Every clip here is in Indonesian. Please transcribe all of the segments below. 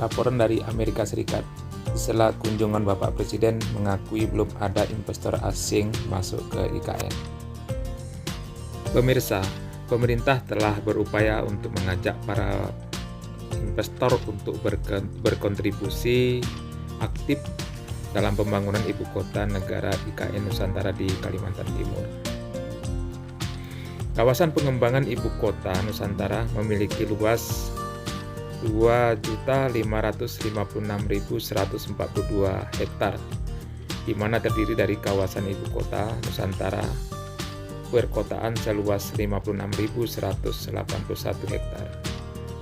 laporan dari Amerika Serikat. Setelah kunjungan Bapak Presiden mengakui belum ada investor asing masuk ke IKN. Pemirsa, pemerintah telah berupaya untuk mengajak para investor untuk berkontribusi aktif dalam pembangunan ibu kota negara IKN Nusantara di Kalimantan Timur. Kawasan pengembangan ibu kota Nusantara memiliki luas 2.556.142 hektar, di mana terdiri dari kawasan ibu kota Nusantara perkotaan seluas 56.181 hektar,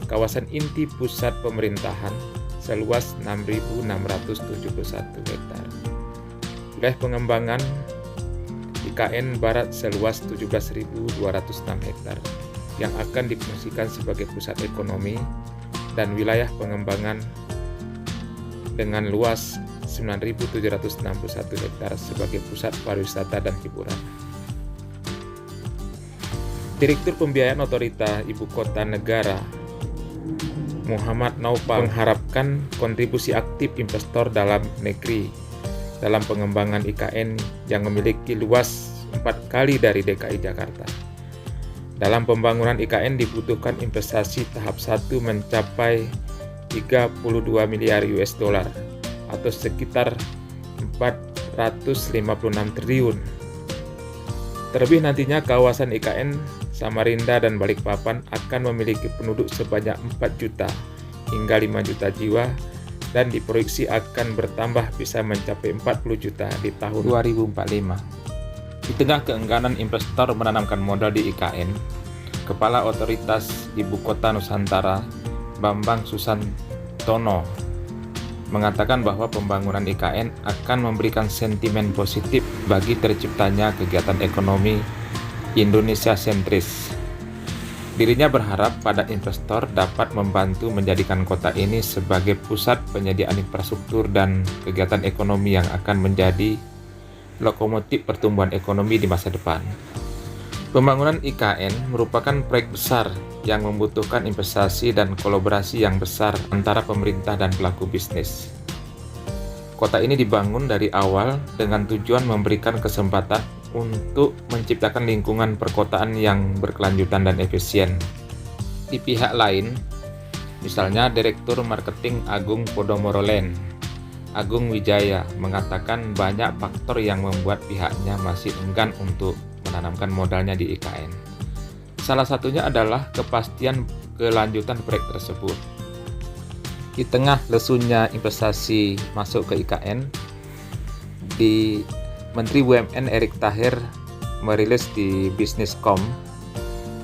kawasan inti pusat pemerintahan seluas 6.671 hektar, wilayah pengembangan IKN Barat seluas 17.206 hektar yang akan difungsikan sebagai pusat ekonomi, dan wilayah pengembangan dengan luas 9.761 hektar sebagai pusat pariwisata dan hiburan. Direktur Pembiayaan Otorita Ibu Kota Negara Muhammad Naufal mengharapkan kontribusi aktif investor dalam negeri dalam pengembangan IKN yang memiliki luas 4 kali dari DKI Jakarta. Dalam pembangunan IKN dibutuhkan investasi tahap 1 mencapai 32 miliar US dollar atau sekitar 456 triliun. Terlebih nantinya kawasan IKN Samarinda dan Balikpapan akan memiliki penduduk sebanyak 4 juta hingga 5 juta jiwa dan diproyeksi akan bertambah bisa mencapai 40 juta di tahun 2045. Di tengah keengganan investor menanamkan modal di IKN, Kepala Otoritas Ibu Kota Nusantara Bambang Susantono mengatakan bahwa pembangunan IKN akan memberikan sentimen positif bagi terciptanya kegiatan ekonomi Indonesia sentris. Dirinya berharap pada investor dapat membantu menjadikan kota ini sebagai pusat penyediaan infrastruktur dan kegiatan ekonomi yang akan menjadi lokomotif pertumbuhan ekonomi di masa depan. Pembangunan IKN merupakan proyek besar yang membutuhkan investasi dan kolaborasi yang besar antara pemerintah dan pelaku bisnis. Kota ini dibangun dari awal dengan tujuan memberikan kesempatan untuk menciptakan lingkungan perkotaan yang berkelanjutan dan efisien. Di pihak lain, misalnya Direktur Marketing Agung Podomoro Land, Agung Wijaya, mengatakan banyak faktor yang membuat pihaknya masih enggan untuk menanamkan modalnya di IKN. Salah satunya adalah kepastian kelanjutan proyek tersebut. Di tengah lesunya investasi masuk ke IKN, di Menteri BUMN Erick Thohir merilis di Bisniscom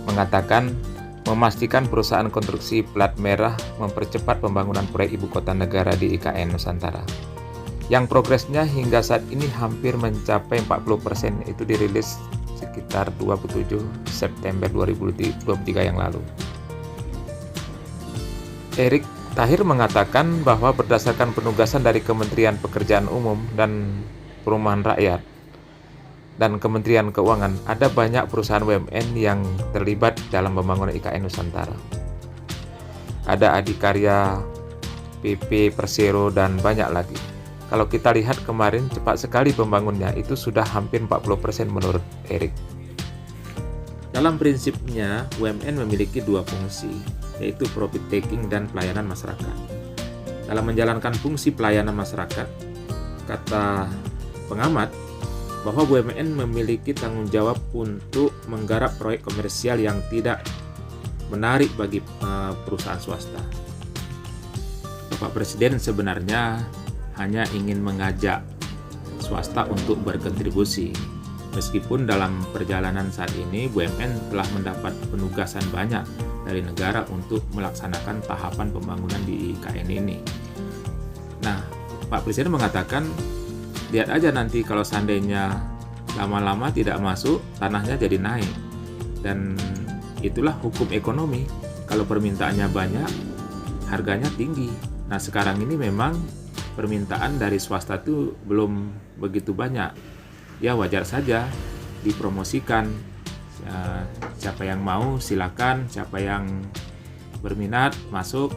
mengatakan memastikan perusahaan konstruksi plat merah mempercepat pembangunan proyek ibu kota negara di IKN Nusantara yang progresnya hingga saat ini hampir mencapai 40%. Itu dirilis sekitar 27 September 2023 yang lalu. Erick Thohir mengatakan bahwa berdasarkan penugasan dari Kementerian Pekerjaan Umum dan Perumahan Rakyat dan Kementerian Keuangan, ada banyak perusahaan BUMN yang terlibat dalam pembangunan IKN Nusantara. Ada Adikarya, PP, Persero, dan banyak lagi. Kalau kita lihat kemarin cepat sekali pembangunnya, itu sudah hampir 40% menurut Erick. Dalam prinsipnya, BUMN memiliki dua fungsi, yaitu profit taking dan pelayanan masyarakat. Dalam menjalankan fungsi pelayanan masyarakat, kata pengamat, bahwa BUMN memiliki tanggung jawab untuk menggarap proyek komersial yang tidak menarik bagi perusahaan swasta. Bapak Presiden sebenarnya hanya ingin mengajak swasta untuk berkontribusi. Meskipun dalam perjalanan saat ini BUMN telah mendapat penugasan banyak dari negara untuk melaksanakan tahapan pembangunan di IKN ini. Nah, Pak Presiden mengatakan, lihat aja nanti kalau seandainya lama-lama tidak masuk, tanahnya jadi naik. Dan itulah hukum ekonomi. Kalau permintaannya banyak, harganya tinggi. Nah, sekarang ini memang permintaan dari swasta itu belum begitu banyak. Ya wajar saja dipromosikan. Siapa yang mau silakan, siapa yang berminat masuk.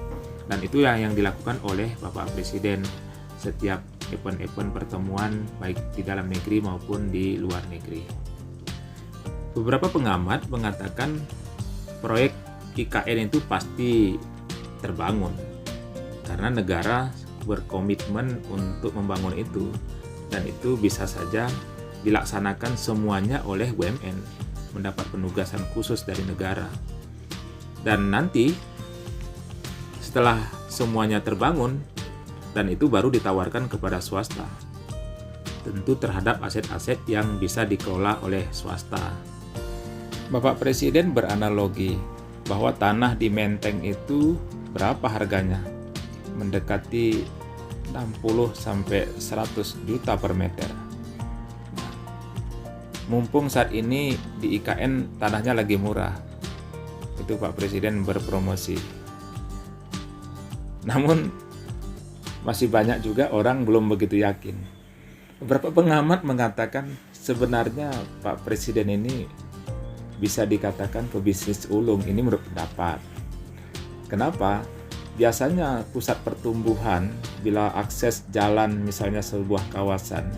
Dan itu yang dilakukan oleh Bapak Presiden setiap event-event pertemuan baik di dalam negeri maupun di luar negeri. Beberapa pengamat mengatakan proyek IKN itu pasti terbangun karena negara berkomitmen untuk membangun itu, dan itu bisa saja dilaksanakan semuanya oleh BUMN, mendapat penugasan khusus dari negara. Dan nanti setelah semuanya terbangun, dan itu baru ditawarkan kepada swasta, tentu terhadap aset-aset yang bisa dikelola oleh swasta. Bapak Presiden beranalogi bahwa tanah di Menteng itu berapa harganya? Mendekati 60-100 juta per meter. Mumpung saat ini di IKN tanahnya lagi murah, itu Pak Presiden berpromosi. Namun masih banyak juga orang belum begitu yakin. Beberapa pengamat mengatakan sebenarnya Pak Presiden ini bisa dikatakan pebisnis ulung, ini menurut pendapat. Kenapa? Biasanya pusat pertumbuhan bila akses jalan misalnya sebuah kawasan,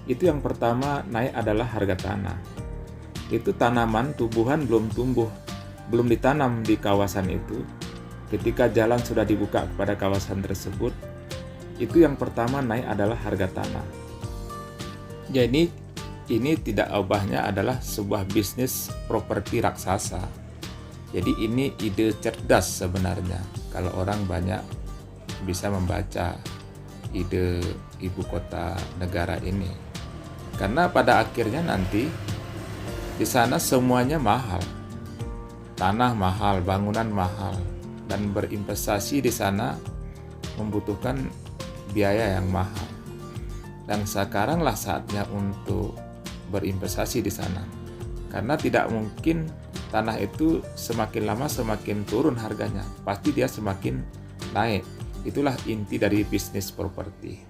itu yang pertama naik adalah harga tanah. Itu tanaman tumbuhan belum tumbuh, belum ditanam di kawasan itu. Ketika jalan sudah dibuka kepada kawasan tersebut, itu yang pertama naik adalah harga tanah. Jadi ini tidak ubahnya adalah sebuah bisnis properti raksasa. Jadi ini ide cerdas sebenarnya kalau orang banyak bisa membaca ide ibu kota negara ini. Karena pada akhirnya nanti di sana semuanya mahal. Tanah mahal, bangunan mahal, dan berinvestasi di sana membutuhkan biaya yang mahal. Dan sekaranglah saatnya untuk berinvestasi di sana. Karena tidak mungkin tanah itu semakin lama semakin turun harganya. Pasti dia semakin naik. Itulah inti dari bisnis properti.